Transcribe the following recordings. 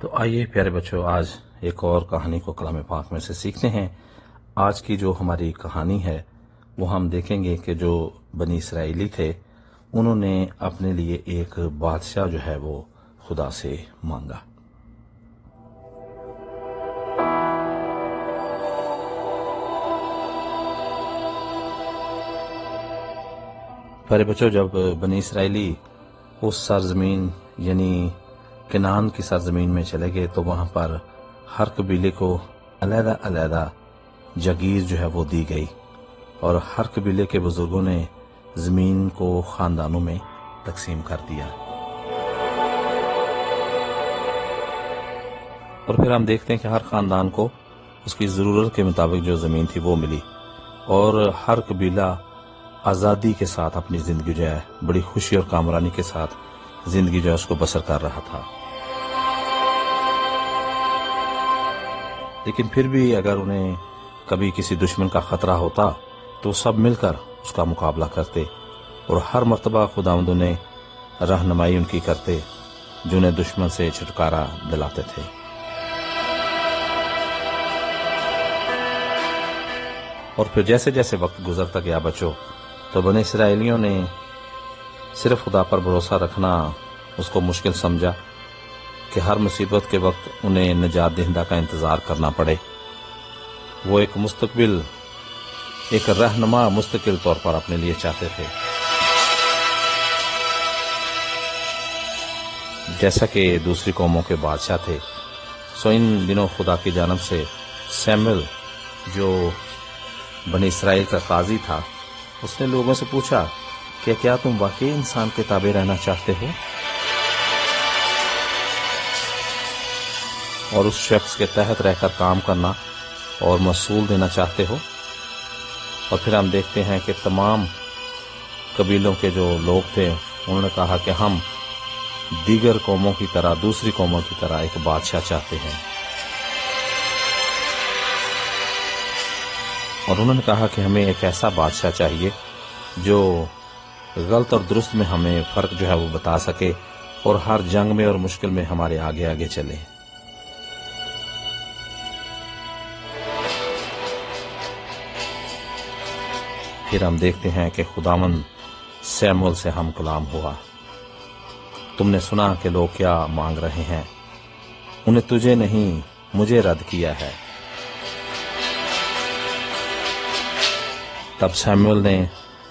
تو آئیے پیارے بچوں، آج ایک اور کہانی کو کلام پاک میں سے سیکھتے ہیں۔ آج کی جو ہماری کہانی ہے وہ ہم دیکھیں گے کہ جو بنی اسرائیلی تھے انہوں نے اپنے لیے ایک بادشاہ جو ہے وہ خدا سے مانگا۔ پیارے بچوں، جب بنی اسرائیلی اس سرزمین یعنی کنعان کی سرزمین میں چلے گئے تو وہاں پر ہر قبیلے کو علیحدہ علیحدہ جگیر جو ہے وہ دی گئی، اور ہر قبیلے کے بزرگوں نے زمین کو خاندانوں میں تقسیم کر دیا۔ اور پھر ہم دیکھتے ہیں کہ ہر خاندان کو اس کی ضرورت کے مطابق جو زمین تھی وہ ملی، اور ہر قبیلہ آزادی کے ساتھ اپنی زندگی جو ہے بڑی خوشی اور کامرانی کے ساتھ زندگی جو ہے اس کو بسر کر رہا تھا۔ لیکن پھر بھی اگر انہیں کبھی کسی دشمن کا خطرہ ہوتا تو سب مل کر اس کا مقابلہ کرتے، اور ہر مرتبہ خداوند نے رہنمائی ان کی کرتے جو انہیں دشمن سے چھٹکارا دلاتے تھے۔ اور پھر جیسے جیسے وقت گزرتا گیا بچوں، تو بنی اسرائیلیوں نے صرف خدا پر بھروسہ رکھنا اس کو مشکل سمجھا کہ ہر مصیبت کے وقت انہیں نجات دہندہ کا انتظار کرنا پڑے۔ وہ ایک مستقبل، ایک رہنما مستقل طور پر اپنے لیے چاہتے تھے، جیسا کہ دوسری قوموں کے بادشاہ تھے۔ سو ان دنوں خدا کی جانب سے سیموئیل جو بنی اسرائیل کا قاضی تھا، اس نے لوگوں سے پوچھا کہ کیا تم واقعی انسان کے تابع رہنا چاہتے ہو اور اس شخص کے تحت رہ کر کام کرنا اور محصول دینا چاہتے ہو؟ اور پھر ہم دیکھتے ہیں کہ تمام قبیلوں کے جو لوگ تھے انہوں نے کہا کہ ہم دیگر قوموں کی طرح، دوسری قوموں کی طرح ایک بادشاہ چاہتے ہیں۔ اور انہوں نے کہا کہ ہمیں ایک ایسا بادشاہ چاہیے جو غلط اور درست میں ہمیں فرق جو ہے وہ بتا سکے، اور ہر جنگ میں اور مشکل میں ہمارے آگے آگے چلے۔ پھر ہم دیکھتے ہیں کہ خداوند سیموئیل سے ہم کلام ہوا۔ تم نے سنا کہ لوگ کیا مانگ رہے ہیں، انہیں تجھے نہیں مجھے رد کیا ہے۔ تب سیموئیل نے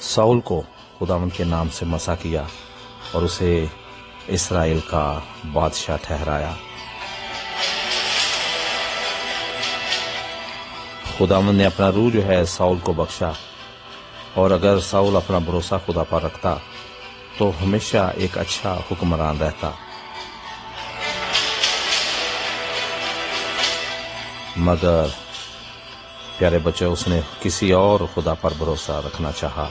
ساؤل کو خداوند کے نام سے مسح کیا اور اسے اسرائیل کا بادشاہ ٹھہرایا۔ خداوند نے اپنا روح جو ہے ساؤل کو بخشا، اور اگر ساؤل اپنا بھروسہ خدا پر رکھتا تو ہمیشہ ایک اچھا حکمران رہتا۔ مگر پیارے بچوں، اس نے کسی اور خدا پر بھروسہ رکھنا چاہا۔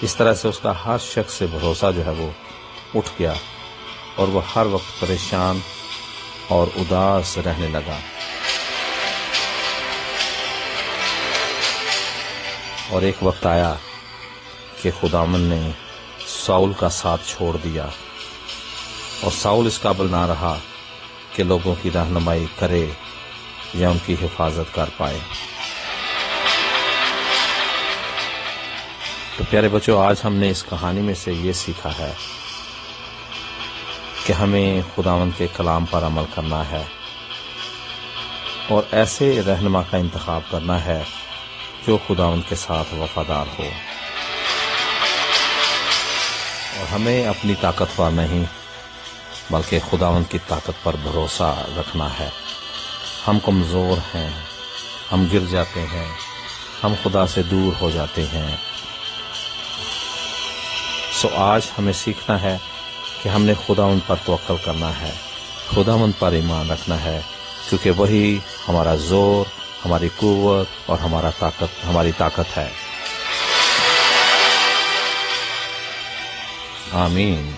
اس طرح سے اس کا ہر شخص سے بھروسہ جو ہے وہ اٹھ گیا، اور وہ ہر وقت پریشان اور اداس رہنے لگا۔ اور ایک وقت آیا کہ خداوند نے ساؤل کا ساتھ چھوڑ دیا، اور ساؤل اس قابل نہ رہا کہ لوگوں کی رہنمائی کرے یا ان کی حفاظت کر پائے۔ تو پیارے بچوں، آج ہم نے اس کہانی میں سے یہ سیکھا ہے کہ ہمیں خداوند کے کلام پر عمل کرنا ہے، اور ایسے رہنما کا انتخاب کرنا ہے جو خداوند کے ساتھ وفادار ہو۔ اور ہمیں اپنی طاقت پر نہیں بلکہ خداوند کی طاقت پر بھروسہ رکھنا ہے۔ ہم کمزور ہیں، ہم گر جاتے ہیں، ہم خدا سے دور ہو جاتے ہیں۔ سو آج ہمیں سیکھنا ہے کہ ہم نے خداوند پر توکل کرنا ہے، خداوند پر ایمان رکھنا ہے، کیونکہ وہی ہمارا زور، ہماری قوت اور ہماری طاقت ہے۔ آمین۔